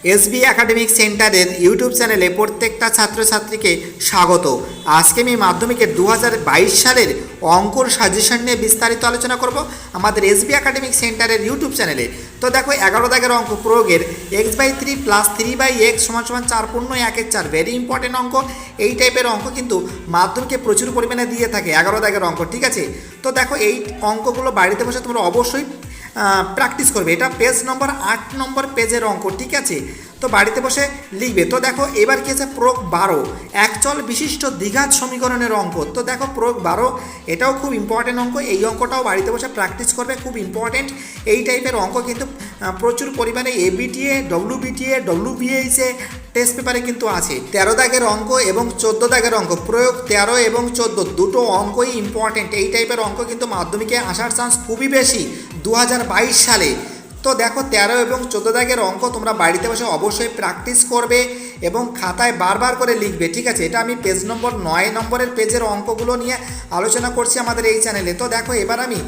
SB academic সেন্টারের YouTube চ্যানেলে প্রত্যেকটা ছাত্রছাত্রীকে স্বাগত। আজকে আমি মাধ্যমিকের 2022 সালের অঙ্কর সাজেশন নিয়ে বিস্তারিত আলোচনা করব আমাদের এসবি একাডেমিক সেন্টারের ইউটিউব চ্যানেলে। তো দেখো 11 দাগের অঙ্ক প্রয়োগের x/3 + 3/x = 4.1/4 ভেরি ইম্পর্টেন্ট অঙ্ক। এই টাইপের অঙ্ক কিন্তু মাধ্যমিকে প্রচুর পরিমাণে দিয়ে থাকে 11 দাগের অঙ্ক, ঠিক আছে। তো দেখো এই অঙ্কগুলো বাড়িতে বসে তোমরা অবশ্যই প্র্যাকটিস করবে। এটা পেজ নম্বর 8 নম্বর পেজের অঙ্ক, ঠিক আছে। তো বাড়িতে বসে লিখবে। তো দেখো এবার কি আছে, প্রয়োগ 12 একচল বিশিষ্ট দ্বিঘাত সমীকরণের অঙ্ক। তো দেখো প্রয়োগ 12 এটাও খুব ইম্পর্টেন্ট অঙ্ক। এই অঙ্কটাও বাড়িতে বসে প্র্যাকটিস করবে, খুব ইম্পর্টেন্ট। এই টাইপের অঙ্ক কিন্তু প্রচুর পরিমাণে এবিটিএ, ডব্লিউবিটিএ, ডব্লিউবিএইচে টেস্ট পেপারে কিন্তু আছে। 13 দাগের অঙ্ক এবং 14 দাগের অঙ্ক, প্রয়োগ 13 এবং 14 দুটো অঙ্কই ইম্পর্টেন্ট। এই টাইপের অঙ্ক কিন্তু মাধ্যমিকে আসার চান্স খুবই বেশি 2022 সালে। তো দেখো 13 এবং 14 দাগের অঙ্ক তোমরা বাড়িতে বসে অবশ্যই প্র্যাকটিস করবে এবং খাতায় বারবার করে লিখবে, ঠিক আছে। এটা আমি পেজ নম্বর 9 নম্বরের পেজের অঙ্কগুলো নিয়ে আলোচনা করছি আমাদের এই চ্যানেলে। তো দেখো এবার আমি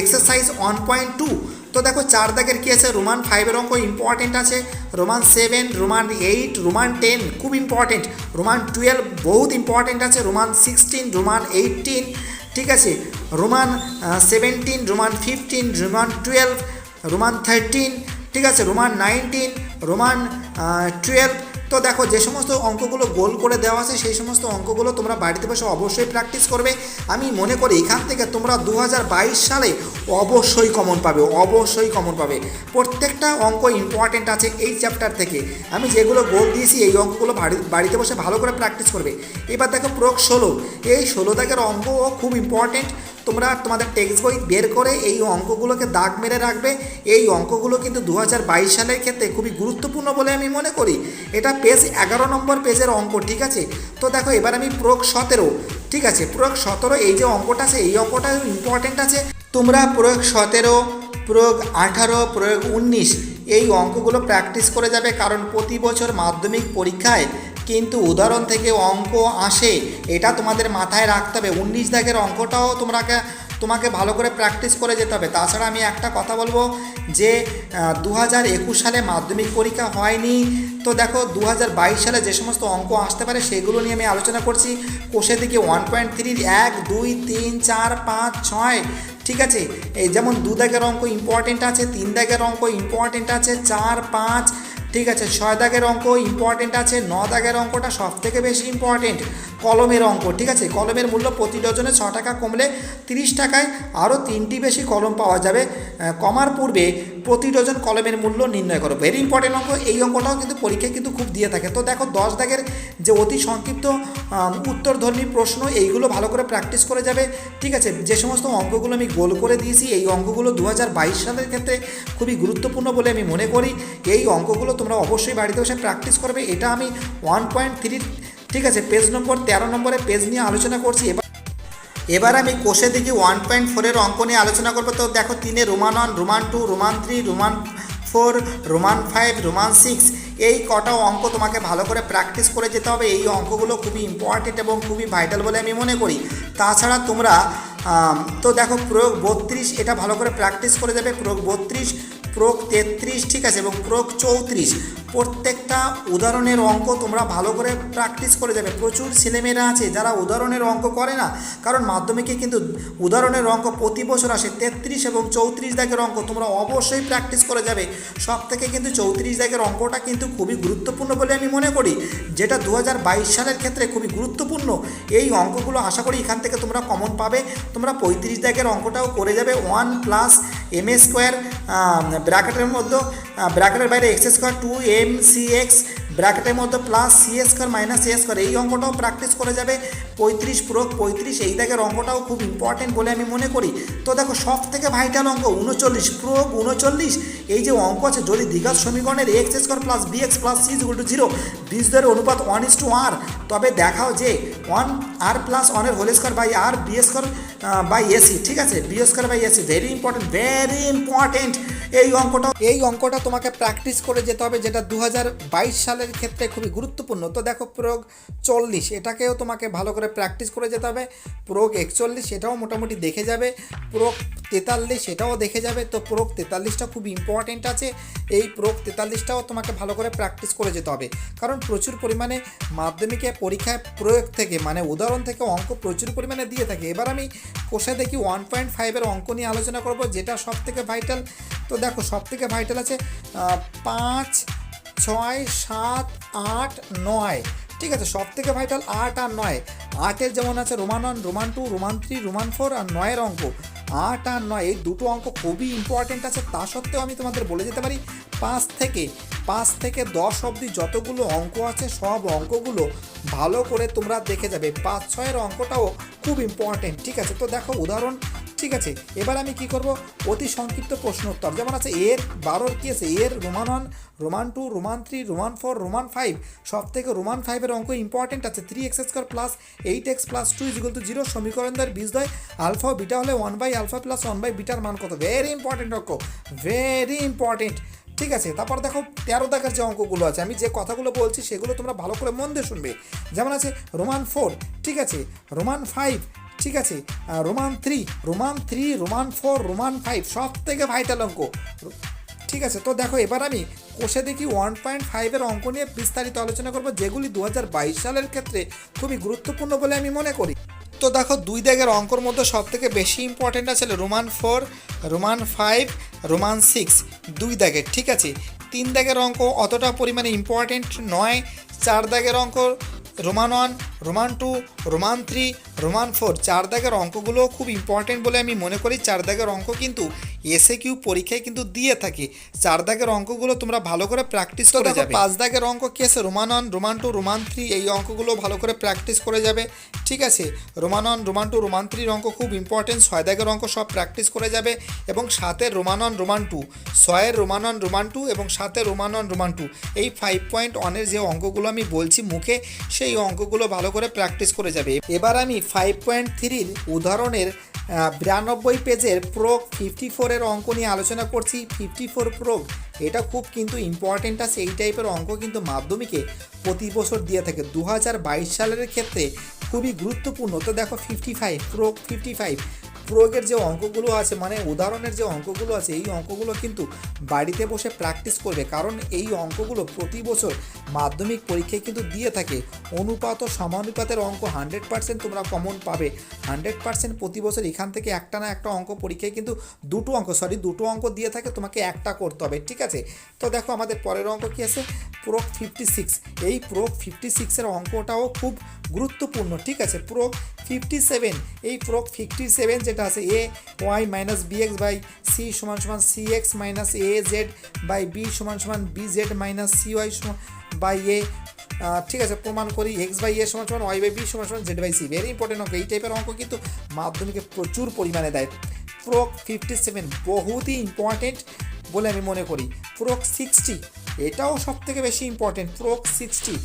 এক্সারসাইজ 1.2। তো দেখো 4 দাগের কী আছে, রোমান 5-এর অঙ্ক ইম্পর্টেন্ট আছে, রোমান 7, রোমান 8, রোমান 10 খুব ইম্পর্টেন্ট, রোমান 12 বহুত ইম্পর্টেন্ট আছে, রোমান 16, রোমান 18, ঠিক আছে, রোমান 17, রোমান 15, রোমান 12, রোমান 13, ঠিক আছে, রোমান 19, রোমান 12। তো দেখো যে সমস্ত অঙ্কগুলো গোল করে দেওয়া আছে সেই সমস্ত অঙ্কগুলো তোমরা বাড়িতে বসে অবশ্যই প্র্যাকটিস করবে। আমি মনে করি এখান থেকে তোমরা 2022 সালে অবশ্যই কমন পাবে, অবশ্যই কমন পাবে। প্রত্যেকটা অঙ্ক ইম্পর্টেন্ট আছে এই চ্যাপ্টার থেকে। আমি যেগুলো গোল দিয়েছি এই অঙ্কগুলো বাড়িতে বসে ভালো করে প্র্যাকটিস করবে। এবার দেখো প্রয়োগ 16, এই 16 দাগের অঙ্কও খুব ইম্পর্টেন্ট। তোমরা তোমাদের টেক্সট বই বের করে এই অঙ্কগুলোকে দাগ মেরে রাখবে। এই অঙ্কগুলো কিন্তু 2022 সালের ক্ষেত্রে খুবই গুরুত্বপূর্ণ বলে আমি মনে করি। এটা পেজ 11 নম্বর পেজের অঙ্ক, ঠিক আছে। তো দেখো এবার আমি প্রয়োগ 17, ঠিক আছে, প্রয়োগ 17 এই যে অঙ্কটা আছে এই অঙ্কটাও ইম্পর্টেন্ট আছে। তোমরা প্রয়োগ 17, প্রয়োগ 18, প্রয়োগ 19 এই অঙ্কগুলো প্র্যাকটিস করে যাবে, কারণ প্রতি বছর মাধ্যমিক পরীক্ষায় কিন্তু উদাহরণ থেকে অঙ্ক আসে, এটা তোমাদের মাথায় রাখতে হবে। 19 দাগের অঙ্কটাও তোমাকে ভালো করে প্র্যাকটিস করে যেতে হবে। তাছাড়া আমি একটা কথা বলবো যে 2021 সালে মাধ্যমিক পরীক্ষা হয়নি। তো দেখো 2022 সালে যে সমস্ত অঙ্ক আসতে পারে সেগুলো নিয়ে আমি আলোচনা করছি। কোষের দিকে 1.3 1 2 3 4 5 6, ঠিক আছে। এই যেমন 2 দাগের অঙ্ক ইম্পর্টেন্ট আছে, 3 দাগের অঙ্ক ইম্পর্টেন্ট আছে, 4 5, ঠিক আছে, 6 দাগের অঙ্ক ইম্পর্টেন্ট আছে, 9 দাগের অঙ্কটা সবথেকে বেশি ইম্পর্টেন্ট, কলমের অঙ্ক, ঠিক আছে। কলমের মূল্য প্রতি ডজনে 6 টাকা কমলে 30 টাকায় আরও 3টি বেশি কলম পাওয়া যাবে। কমার পূর্বে প্রতি ডজন কলমের মূল্য নির্ণয় করো, ভেরি ইম্পর্টেন্ট অঙ্ক। এই অঙ্কটাও কিন্তু পরীক্ষায় কিন্তু খুব দিয়ে থাকে। তো দেখো 10 দাগের যে অতি সংক্ষিপ্ত উত্তরধর্মী প্রশ্ন এইগুলো ভালো করে প্র্যাকটিস করে যাবে, ঠিক আছে। যে সমস্ত অঙ্কগুলো আমি গোল করে দিয়েছি এই অঙ্কগুলো 2022 সালের ক্ষেত্রে খুবই গুরুত্বপূর্ণ বলে আমি মনে করি। এই অঙ্কগুলো তোমরা অবশ্যই বাড়িতে বসে প্র্যাকটিস করবে। এটা আমি 1.3, ঠিক আছে, পেজ নম্বর 13 নম্বরের পেজ নিয়ে আলোচনা করছি। এবার আমি কোষের দিকে 1.4-এর অঙ্ক নিয়ে আলোচনা করবো। তো দেখো 3-এ Roman 1, Roman 2, Roman 3, Roman 4, Roman 5, Roman 6 এই কটাও অঙ্ক তোমাকে ভালো করে প্র্যাকটিস করে যেতে হবে। এই অঙ্কগুলো খুবই ইম্পর্টেন্ট এবং খুবই ভাইটাল বলে আমি মনে করি। তাছাড়া তোমরা তো দেখো প্রয়োগ 32 এটা ভালো করে প্র্যাকটিস করে যাবে, প্রয়োগ 32, প্রয়োগ 33, ঠিক আছে, এবং প্রয়োগ 34 প্রত্যেকটা উদাহরণের অঙ্ক তোমরা ভালো করে প্র্যাকটিস করে যাবে। প্রচুর ছেলেমেয়েরা আছে যারা উদাহরণের অঙ্ক করে না, কারণ মাধ্যমিকে কিন্তু উদাহরণের অঙ্ক প্রতি বছর আসে। 33 এবং 34 দাগের অঙ্ক তোমরা অবশ্যই প্র্যাকটিস করে যাবে। সব থেকে কিন্তু 34 দাগের অঙ্কটা কিন্তু খুবই গুরুত্বপূর্ণ বলে আমি মনে করি, যেটা 2022 সালের ক্ষেত্রে খুবই গুরুত্বপূর্ণ। এই অঙ্কগুলো আশা করি এখান থেকে তোমরা কমন পাবে। তোমরা 35 দাগের অঙ্কটাও করে যাবে। 1 + m² ব্র্যাকেটের মধ্যে, ব্র্যাকেটের বাইরে x² 2mcx ব্র্যাকেটের মধ্যে প্লাস c² - a², এই অঙ্কটাও প্র্যাকটিস করে যাবে। 35 প্রয়োগ 35 এই দাগের অঙ্কটাও খুব ইম্পর্টেন্ট বলে আমি মনে করি। তো দেখো সব থেকে ভাইটাল অঙ্ক 39 প্রয়োগ 39 এই যে অঙ্ক আছে, যদি দ্বিঘাত সমীকরণের x² + bx + c = 0 বীজদ্বয়ের অনুপাত 1:r, তবে দেখাও যে 1r + 1 এর whole square by r b² by ac, ঠিক আছে, b² by ac very important, very important. এই অঙ্কটা তোমাকে প্র্যাকটিস করে যেতে হবে, যেটা 2022 সালের ক্ষেত্রে খুবই গুরুত্বপূর্ণ। তো দেখো প্রয়োগ 40, এটাকেও তোমাকে ভালো করে প্র্যাকটিস করে যেতে হবে। প্রয়োগ 41, এটাও মোটামুটি দেখে যাবে। প্রয়োগ 43, এটাও দেখে যাবে। তো প্রয়োগ 43টা খুব ইম্পর্টেন্ট আছে। এই প্রয়োগ 43টাও তোমাকে ভালো করে প্র্যাকটিস করে যেতে হবে, কারণ প্রচুর পরিমাণে মাধ্যমিকে পরীক্ষায় প্রয়োগ থেকে মানে উদাহরণ থেকে অঙ্ক প্রচুর পরিমাণে দিয়ে থাকে। এবার আমি কোষে দেখি 1.5-এর অঙ্ক নিয়ে আলোচনা করব, যেটা সব থেকে ভাইটাল। তো দেখো সব থেকে ভাইটাল আছে 5, 6, 7, 8, 9। ঠিক আছে, সব থেকে ভাইটাল 8 আর 9। 8-এর যেমন আছে রোমান 1, রোমান 2, রোমান 3, রোমান 4, আর 9-এর অঙ্ক 8 আর 9, এই দুটো অঙ্ক খুবই ইম্পর্টেন্ট আছে। তা সত্ত্বেও আমি তোমাদের বলে যেতে পারি 5 থেকে 10 অবধি যতগুলো অঙ্ক আছে সব অঙ্কগুলো ভালো করে তোমরা দেখে যাবে। 5-6-এর অঙ্কটাও খুব ইম্পর্টেন্ট। ঠিক আছে, তো দেখো উদাহরণ। ঠিক আছে, এবার আমি কি করব, অতি সংক্ষিপ্ত প্রশ্ন উত্তর যেমন আছে এর 12 কি আছে, এর Roman 1, Roman 2, Roman 3, Roman 4, Roman 5। সব থেকে রোমান 5-এর অঙ্ক ইম্পর্টেন্ট আছে। 3x² প্লাস 8x প্লাস 2 = 0 সমীকরণ দ্বয়ের বীজদ্বয় আলফা ও বিটা হলে 1/α প্লাস 1/বিটার মান কত। ভেরি ইম্পর্টেন্ট অঙ্ক, ভেরি ইম্পর্টেন্ট। ঠিক আছে, তারপর দেখো 13 দাগের যে অঙ্কগুলো আছে, আমি যে কথাগুলো বলছি সেগুলো তোমরা ভালো করে মন দিয়ে শুনবে। যেমন আছে রোমান 4, ঠিক আছে, রোমান 5, ঠিক আছে, রোমান 3, রোমান 4, রোমান 5, সব থেকে ভাইটাল অঙ্ক। ঠিক আছে, তো দেখো এবার আমি কোষে দেখি 1.5-এর অঙ্ক নিয়ে বিস্তারিত আলোচনা করব, যেগুলি 2022 সালের ক্ষেত্রে খুবই গুরুত্বপূর্ণ বলে আমি মনে করি। তো দেখো 2 দাগের অঙ্কর মধ্যে সব থেকে বেশি ইম্পর্টেন্ট আছে রোমান 4, রোমান 5, রোমান 6, 2 দাগের। ঠিক আছে, 3 দাগের অঙ্ক অতটা পরিমাণে ইম্পর্টেন্ট নয়। 4 দাগের অঙ্ক রোমান 1, রোমান 2, রোমান 3, রোমান 4, 4 দাগের অঙ্কগুলো খুব ইম্পর্টেন্ট বলে আমি মনে করি। 4 দাগের অঙ্ক কিন্তু এসএকিউ পরীক্ষায় কিন্তু দিয়ে থাকে। 4 দাগের অঙ্কগুলো তোমরা ভালো করে প্র্যাকটিস করে যাবে। 5 দাগের অঙ্ক কি আছে, রোমান 1, রোমান 2, রোমান 3, এই অঙ্কগুলো ভালো করে প্র্যাকটিস করে যাবে। ঠিক আছে, রোমান 1, রোমান 2, রোমান 3 অঙ্ক খুব ইম্পর্টেন্ট। 6 দাগের অঙ্ক সব প্র্যাকটিস করে যাবে, এবং 7-এর রোমান 1, রোমান 2, 6-এর রোমান 1, রোমান 2, এবং 7-এর রোমান 1, রোমান 2, এই 5.1-এর যে অঙ্কগুলো আমি বলছি মুখে, সেই অঙ্কগুলো ভালো করে প্র্যাকটিস করে যাবে। এবার আমি 5.3-র উদাহরণের 92 পেজের প্রোগ 54-এর অঙ্ক নিয়ে আলোচনা করছি। 54 প্রোগ, এটা খুব কিন্তু ইম্পর্টেন্ট আছে। এই টাইপের অঙ্ক কিন্তু মাধ্যমিকে প্রতি বছর দিয়ে থাকে। 2022 সালের ক্ষেত্রে খুবই গুরুত্বপূর্ণ। তো দেখো 55 প্রোগ 55 প্রয়োগের যে অঙ্কগুলো আছে মানে উদাহরণের যে অঙ্কগুলো আছে, এই অঙ্কগুলো কিন্তু বাড়িতে বসে প্র্যাকটিস করবে, কারণ এই অঙ্কগুলো প্রতি বছর মাধ্যমিক পরীক্ষায় কিন্তু দিয়ে থাকে। অনুপাত ও সমানুপাতের অঙ্ক 100% তোমরা কমন পাবে। 100% প্রতি বছর এখান থেকে একটা না একটা অঙ্ক পরীক্ষায় কিন্তু দুটো অঙ্ক দিয়ে থাকে, তোমাকে একটা করতে হবে। ঠিক আছে, তো দেখো আমাদের পরের অঙ্ক কি আছে, প্রোগ 56। এই প্রোগ 56-এর অঙ্কটাও খুব গুরুত্বপূর্ণ। ঠিক আছে, প্রোগ 57, এই প্রোগ 57 যেটা আছে a y minus bx by c সমান সমান cx minus az by b সমান সমান bz minus cy by a। ঠিক আছে, প্রমাণ করি x বাই a সমান সমান y বাই b সমান সমান z by c। Very important অঙ্ক। এই টাইপের অঙ্ক কিন্তু মাধ্যমিকে প্রচুর পরিমাণে দেয়। প্রোগ 57 বহুতই ইম্পর্টেন্ট বলে আমি মনে করি। প্রোগ 60, এটাও সব থেকে বেশি ইম্পর্টেন্ট। প্রোগ 60,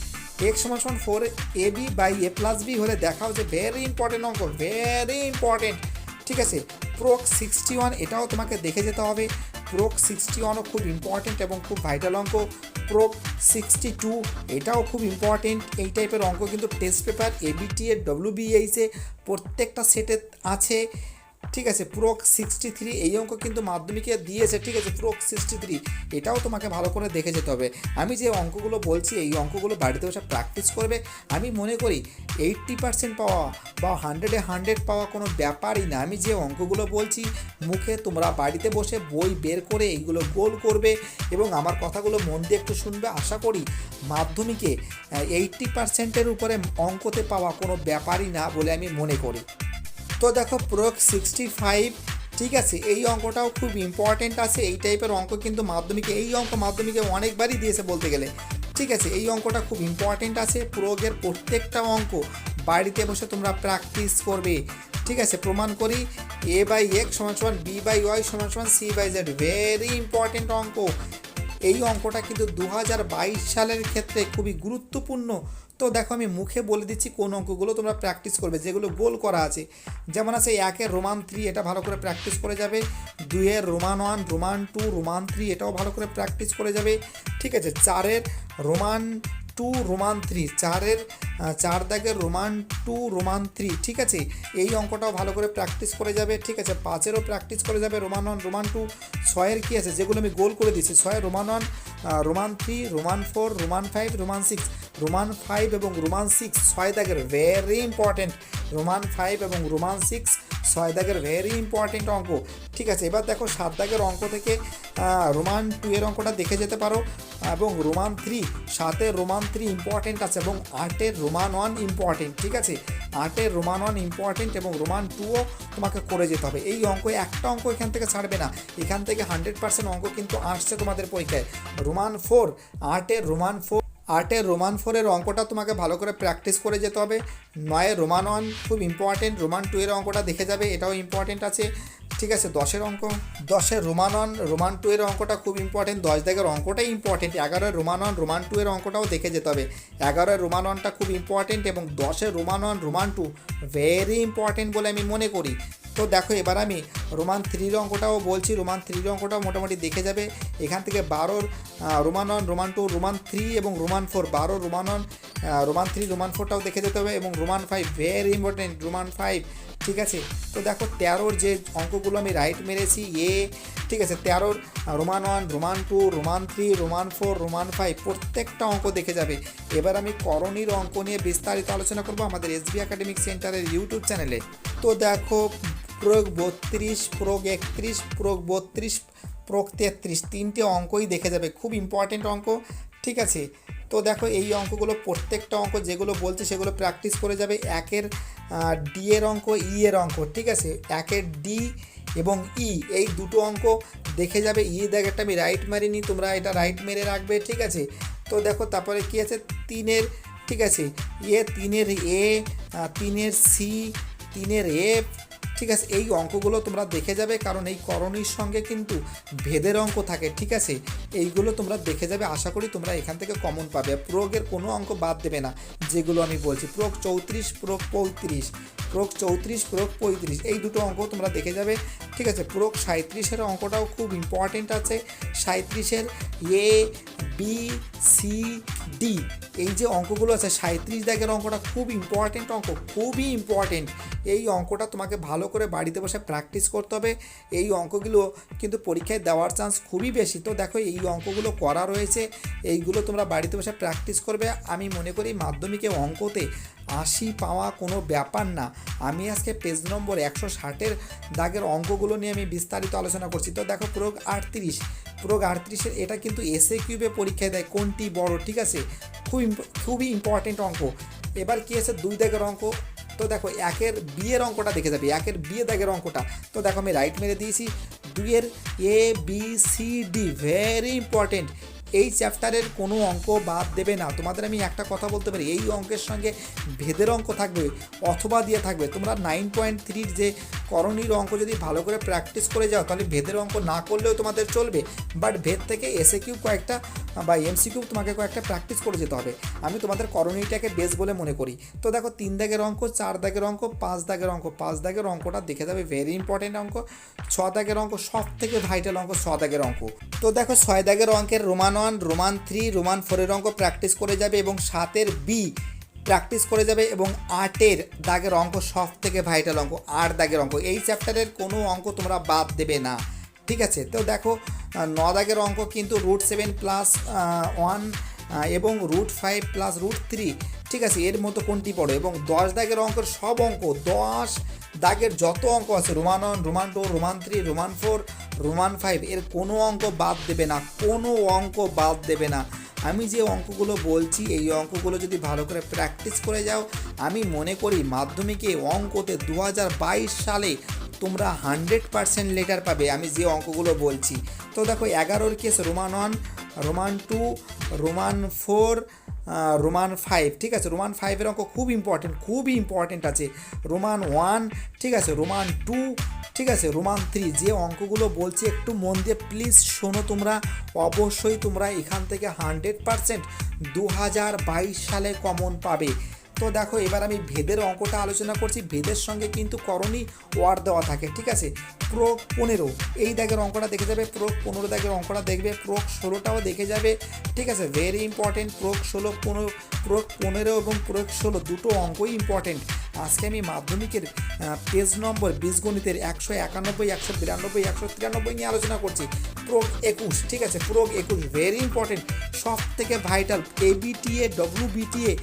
x সমান সমান 4ab by a plus b হলে দেখাও যে ভেরি ইম্পর্টেন্ট অঙ্ক, ভেরি ইম্পর্টেন্ট। ঠিক আছে, প্রোগ 61, এটাও তোমাকে দেখে যেতে হবে। প্রোগ 61ও খুব ইম্পর্টেন্ট এবং খুব ভাইটাল অঙ্ক। প্রোগ 62, এটাও খুব ইম্পর্টেন্ট। এই টাইপের অঙ্ক কিন্তু টেস্ট পেপার এবিটি এর WBH-এ প্রত্যেকটা সেটে আছে। ঠিক আছে, প্রোগ 63, এই অঙ্ক কিন্তু মাধ্যমিকে দিয়েছে। ঠিক আছে, প্রোগ 63, এটাও তোমাকে ভালো করে দেখে যেতে হবে। আমি যে অঙ্কগুলো বলছি এই অঙ্কগুলো বাড়িতে বসে প্র্যাকটিস করবে। আমি মনে করি 80% পাওয়া বা 100-এ 100 পাওয়া কোনো ব্যাপারই না। আমি যে অঙ্কগুলো বলছি মুখে, তোমরা বাড়িতে বসে বই বের করে এইগুলো গোল করবে এবং আমার কথাগুলো মন দিয়ে একটু শুনবে। আশা করি মাধ্যমিকে 80%-এর উপরে অঙ্কতে পাওয়া কোনো ব্যাপারই না বলে আমি মনে করি। তো দেখো প্রোগ 65, ঠিক আছে, এই অঙ্কটাও খুব ইম্পর্টেন্ট আছে। এই টাইপের অঙ্ক কিন্তু মাধ্যমিকে অনেকবারই দিয়েছে বলতে গেলে। ঠিক আছে, এই অঙ্কটা খুব ইম্পর্টেন্ট আছে। প্রোগের প্রত্যেকটা অঙ্ক বাড়িতে বসে তোমরা প্র্যাকটিস করবে। ঠিক আছে, প্রমাণ করি a বাই x সমান সমান b বাই y সমান সমান c by z। Very important অঙ্ক। এই অঙ্কটা কিন্তু 2022 সালের ক্ষেত্রে খুবই গুরুত্বপূর্ণ। তো দেখো আমি মুখে বলে দিচ্ছি কোন অঙ্কগুলো তোমরা প্র্যাকটিস করবে, যেগুলো গোল করা আছে। যেমন আছে 1-এর রোমান 3, এটা ভালো করে প্র্যাকটিস করে যাবে। 2-এর রোমান 1, রোমান 2, রোমান 3, এটাও ভালো করে প্র্যাকটিস করে যাবে। ঠিক আছে, 4-এর রোমান 2, রোমান 3, 4 দাগের রোমান 2, রোমান 3, ঠিক আছে, এই অঙ্কটাও ভালো করে প্র্যাকটিস করে যাবে। ঠিক আছে, 5-এরও প্র্যাকটিস করে যাবে, রোমান 1, রোমান 2। 6-এর কী আছে, যেগুলো আমি গোল করে দিচ্ছি, 6-এর Roman 1, Roman 3, Roman 4, Roman 5, Roman 6, Roman 5 এবং রোমান 6 6 দাগের ভেরি ইম্পর্টেন্ট, রোমান 5 এবং রোমান 6 6 দাগের ভেরি ইম্পর্টেন্ট অঙ্ক। ঠিক আছে, এবার দেখো 7 দাগের অঙ্ক থেকে রোমান 2 এর অঙ্কটা দেখে যেতে পারো, এবং রোমান 3, 7-এর রোমান 3 ইম্পর্টেন্ট আছে, এবং 8-এর রোমান 1 ইম্পর্টেন্ট। ঠিক আছে, 8-এর রোমান 1 ইম্পর্টেন্ট এবং রোমান 2ও তোমাকে করে যেতে হবে। এই অঙ্ক একটা অঙ্ক এখান থেকে ছাড়বে না, এখান থেকে 100% অঙ্ক কিন্তু আসছে তোমাদের পরীক্ষায়। রোমান 4, 8-এর রোমান 4, 8-এর রোমান 4-এর অঙ্কটা তোমাকে ভালো করে প্র্যাকটিস করে যেতে হবে। 9-এর রোমান 1 খুব ইম্পর্টেন্ট, রোমান 2 এর অঙ্কটা দেখে যাবে, এটাও ইম্পর্টেন্ট আছে। ঠিক আছে, 10-এর অঙ্ক, 10-এর রোমান 1, রোমান 2 এর অঙ্কটা খুব ইম্পর্টেন্ট, 10 দাগের অঙ্কটাই ইম্পর্টেন্ট। 11-এর রোমান 1, রোমান 2 এর অঙ্কটাও দেখে যেতে হবে, 11-এর রোমান 1টা খুব ইম্পর্টেন্ট, এবং 10-এর রোমান 1, রোমান 2 ভেরি ইম্পর্টেন্ট বলে আমি মনে করি। তো দেখো এবার আমি রোমান 3-এর অঙ্কটাও বলছি, রোমান 3-এর অঙ্কটাও মোটামুটি দেখে যাবে। এখান থেকে 12-র রোমান 1, রোমান 2, রোমান 3 এবং রোমান 4, 12 রোমান 1, রোমান 3, রোমান 4টাও দেখে যেতে হবে, এবং রোমান 5 ভেরি ইম্পর্টেন্ট, রোমান 5। ঠিক আছে, তো দেখো 13-র যে অঙ্কগুলো আমি রাইট মেরেছি ঠিক আছে, 13-র Roman 1, Roman 2, Roman 3, Roman 4, Roman 5 প্রত্যেকটা অঙ্ক দেখে যাবে। এবার আমি করণীর অঙ্ক নিয়ে বিস্তারিত আলোচনা করব আমাদের এসবি একাডেমিক সেন্টারের ইউটিউব চ্যানেলে। তো দেখো প্রয়োগ 32, প্রয়োগ 31, প্রয়োগ 32, প্রয়োগ 33 তিনটে অঙ্কই দেখে যাবে, খুব ইম্পর্টেন্ট অঙ্ক। ঠিক আছে, তো দেখো এই অঙ্কগুলো প্রত্যেকটা অঙ্ক যেগুলো বলছে সেগুলো প্র্যাকটিস করে যাবে। 1-এর ডি এর অঙ্ক, ই এর অঙ্ক, ঠিক আছে, 1-এর ডি এবং ই এই দুটো অঙ্ক দেখে যাবে। দাগেরটা আমি রাইট মারিনি, তোমরা এটা রাইট মেরে রাখবে। ঠিক আছে, তো দেখো তারপরে কী আছে 3-এর, ঠিক আছে, 3-এর এ, 3-এর সি, 3-এর এফ। ঠিক আছে, এই অঙ্কগুলো তোমরা দেখে যাবে, কারণ এই করণীর সঙ্গে কিন্তু ভেদের অঙ্ক থাকে। ঠিক আছে, এইগুলো তোমরা দেখে যাবে, আশা করি তোমরা এখান থেকে কমন পাবে। প্রয়োগের কোনো অঙ্ক বাদ দেবে না, যেগুলো আমি বলছি, প্রয়োগ 34, প্রয়োগ 35, প্রয়োগ 34, প্রয়োগ 35 এই দুটো অঙ্ক তোমরা দেখে যাবে। ঠিক আছে, প্রয়োগ 37-এর অঙ্কটাও খুব ইম্পর্টেন্ট আছে। 37-এর এ, বি, সি, ডি এই যে অঙ্কগুলো আছে, 37 দাগের অঙ্কটা খুব ইম্পর্টেন্ট অঙ্ক, খুবই ইম্পর্টেন্ট। এই অঙ্কটা তোমাকে ভালো করে বাড়িতে বসে প্র্যাকটিস করতে হবে। এই অঙ্কগুলো কিন্তু পরীক্ষায় দেওয়ার চান্স খুবই বেশি। তো দেখো এই অঙ্কগুলো করা রয়েছে, এইগুলো তোমরা বাড়িতে বসে প্র্যাকটিস করবে। আমি মনে করি মাধ্যমিকে অঙ্কতে 80 পাওয়া কোনো ব্যাপার না। আমি আজকে পেজ নম্বর 160-এর দাগের অঙ্কগুলো নিয়ে আমি বিস্তারিত আলোচনা করছি। তো দেখো প্রয়োগ 38, প্রয়োগ 38-এর এটা কিন্তু এসএ কিউবে পরীক্ষায় দেয়, কোনটি বড়। ঠিক আছে, খুবই ইম্পর্টেন্ট অঙ্ক। এবার কি আছে 2 দাগের অঙ্ক। তো দেখো 1-এর বি এর অঙ্কটা দেখে যাবে, 1-এর বি দাগের অঙ্কটা। তো দেখো আমি রাইট মেরে দিয়েছি। 2-এর A, B, C, D very important, এই চ্যাপ্টারের কোনো অঙ্ক বাদ দেবে না। তোমাদের আমি একটা কথা বলতে পারি, এই অঙ্কের সঙ্গে ভেদের অঙ্ক থাকবে অথবা দিয়ে থাকবে। তোমরা 9.3-র যে করণীর অঙ্ক যদি ভালো করে প্র্যাকটিস করে যাও, তাহলে ভেদের অঙ্ক না করলেও তোমাদের চলবে, বাট ভেদ থেকে এসএ কিউ কয়েকটা বা এমসিকিউ তোমাকে কয়েকটা প্র্যাকটিস করে যেতে হবে। আমি তোমাদের করণীটাকে বেস বলে মনে করি। তো দেখো 3 দাগের অঙ্ক, 4 দাগের অঙ্ক, 5 দাগের অঙ্ক। 5 দাগের অঙ্কটা দেখে যাবে, ভেরি ইম্পর্টেন্ট অঙ্ক। 6 দাগের অঙ্ক সব থেকে ভাইটাল অঙ্ক, 6 দাগের অঙ্ক। তো দেখো 6 দাগের অঙ্কের রোমান 1, রোমান 3, রোমান 4-এর অঙ্ক প্র্যাকটিস করে যাবে, এবং 7-এর বি প্র্যাকটিস করে যাবে, এবং 8-এর দাগের অঙ্ক সব থেকে ভাইটাল অঙ্ক, 8 দাগের অঙ্ক। এই চ্যাপ্টারের কোনো অঙ্ক তোমরা বাদ দেবে না। ঠিক আছে, তো দেখো 9 দাগের অঙ্ক কিন্তু √7 + 1 এবং √5 + √3, ঠিক আছে, এর মতো কোনটি পড়ো। এবং 10 দাগের অঙ্কের সব অঙ্ক, 10 দাগের যত অঙ্ক আছে, Roman 1, Roman 2, Roman 3, Roman 4, Roman 5 এর কোনো অঙ্ক বাদ দেবে না, কোনো অঙ্ক বাদ দেবে না। আমি যে অঙ্কগুলো বলছি এই অঙ্কগুলো যদি ভালো করে প্র্যাকটিস করে যাও, আমি মনে করি মাধ্যমিকে অঙ্কতে 2022 সালে তোমরা 100% লেটার পাবে, আমি যে অঙ্কগুলো বলছি। তো দেখো 11-র case Roman 1, Roman 2, Roman 4, Roman 5, ঠিক আছে, রোমান 5-এর অঙ্ক খুবই ইম্পর্টেন্ট আছে। রোমান 1, ঠিক আছে, রোমান 2, ঠিক আছে, রোমান 3 যে অঙ্কগুলো বলছি একটু মন দিয়ে প্লিজ শোনো তোমরা, অবশ্যই তোমরা এখান থেকে 100% 2022 সালে কমন পাবে। তো দেখো এবার আমি ভেদের অঙ্কটা আলোচনা করছি। ভেদের সঙ্গে কিন্তু করণী ওয়ার দেওয়া থাকে, ঠিক আছে। প্রয়োগ 15 এই দাগের অঙ্কটা দেখে যাবে, প্রয়োগ 15 দাগের অঙ্কটা দেখবে, প্রয়োগ 16টাও দেখে যাবে, ঠিক আছে। ভেরি ইম্পর্টেন্ট, প্রয়োগ 16 প্রয়োগ 15 এবং প্রয়োগ 16 দুটো অঙ্কই ইম্পর্টেন্ট। আজকে আমি মাধ্যমিকের পেজ নম্বর বীজগণিতের 191, 192, 193 নিয়ে আলোচনা করছি। প্রয়োগ 21, ঠিক আছে, প্রয়োগ 21 ভেরি ইম্পর্টেন্ট, সব থেকে ভাইটাল। এবিটিএ ডব্লিউবিটিএ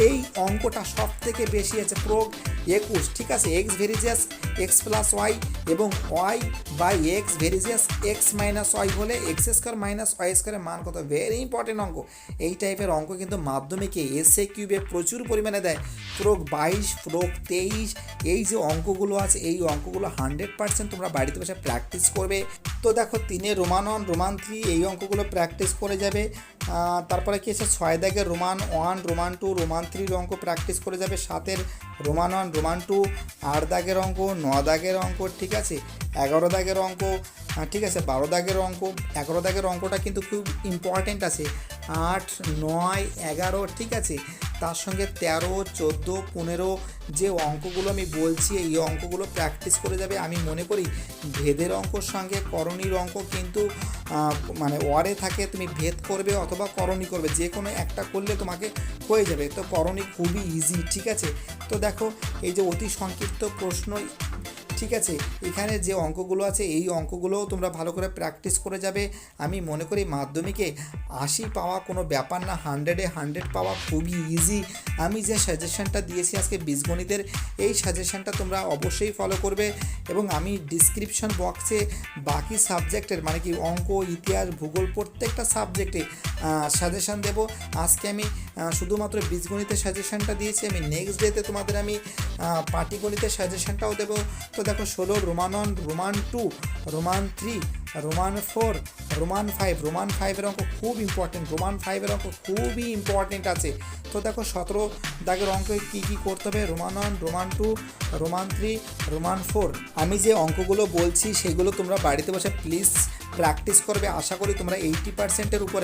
এই অঙ্কটা সব থেকে বেশি আছে, প্রয়োগ 21, ঠিক আছে। X varies as x plus y এবং y by x varies as x minus y হলে এক্স স্কোয়ার মাইনাস ওয়াই স্কোয়ারের মান কত, ভেরি ইম্পর্টেন্ট অঙ্ক। এই টাইপের অঙ্ক কিন্তু মাধ্যমিকে এসএ কিউবে প্রচুর পরিমাণে দেয়। প্রয়োগ 22, প্রয়োগ 23 এই যে অঙ্কগুলো আছে এই অঙ্কগুলো 100% তোমরা বাড়িতে বসে প্র্যাকটিস করবে। তো দেখো 3 রোমান 1 রোমান 3 এই অঙ্কগুলো প্র্যাকটিস করে যাবে। তারপরে কি আছে 6 দাগের রোমান 1 রোমান 2 রোমান 3 অঙ্ক প্র্যাকটিস করে যাবে। 7 রোমান 1 রোমান 2 8 দাগের অঙ্ক 9 দাগের অঙ্ক, ঠিক আছে। 11 দাগের অঙ্ক, ঠিক আছে। 12 দাগের অঙ্ক, 11 দাগের অঙ্কটা কিন্তু খুব ইম্পর্টেন্ট আছে। 8 9 11, ঠিক আছে। তার সঙ্গে 13 14 15 যে অঙ্কগুলো আমি বলছি এই অঙ্কগুলো প্র্যাকটিস করে যাবে। আমি মনে করি ভেদের অঙ্কর সঙ্গে করণীর অঙ্ক কিন্তু মানে ওয়ারে থাকে, তুমি ভেদ করবে অথবা করণী করবে, যে কোনো একটা করলে তোমাকে হয়ে যাবে। তো করণী খুবই ইজি, ঠিক আছে। তো দেখো এই যে অতি সংক্ষিপ্ত প্রশ্ন, ঠিক আছে, এখানে যে অঙ্কগুলো আছে এই অঙ্কগুলোও তোমরা ভালো করে প্র্যাকটিস করে যাবে। আমি মনে করি মাধ্যমিকে 80 পাওয়া কোনো ব্যাপার না, 100-এ 100 পাওয়া খুবই ইজি। আমি যে সাজেশনটা দিয়েছি আজকে বীজগণিতের এই সাজেশনটা তোমরা অবশ্যই ফলো করবে এবং আমি ডিসক্রিপশন বক্সে বাকি সাবজেক্টের মানে কি অঙ্ক ইতিহাস ভূগোল প্রত্যেকটা সাবজেক্টে সাজেশন দেব। আজকে আমি শুধুমাত্র বীজগণিতের সাজেশনটা দিয়েছি, আমি নেক্সট ডেতে তোমাদের আমি পাটিগণিতের সাজেশনটাও দেবো। তো দেখো 16 Roman 1 Roman 2 Roman 3 Roman 4 Roman 5 Roman 5-এর অঙ্ক খুব ইম্পর্টেন্ট, রোমান 5-এর অঙ্ক খুবই ইম্পর্টেন্ট আছে। তো দেখো 17 দাগের অঙ্কে কী কী করতে হবে, রোমান 1 রোমান 2 রোমান 3 রোমান 4 আমি যে অঙ্কগুলো বলছি সেগুলো তোমরা বাড়িতে বসে প্লিজ প্র্যাকটিস করবে। আশা করি তোমরা 80%-এর উপরে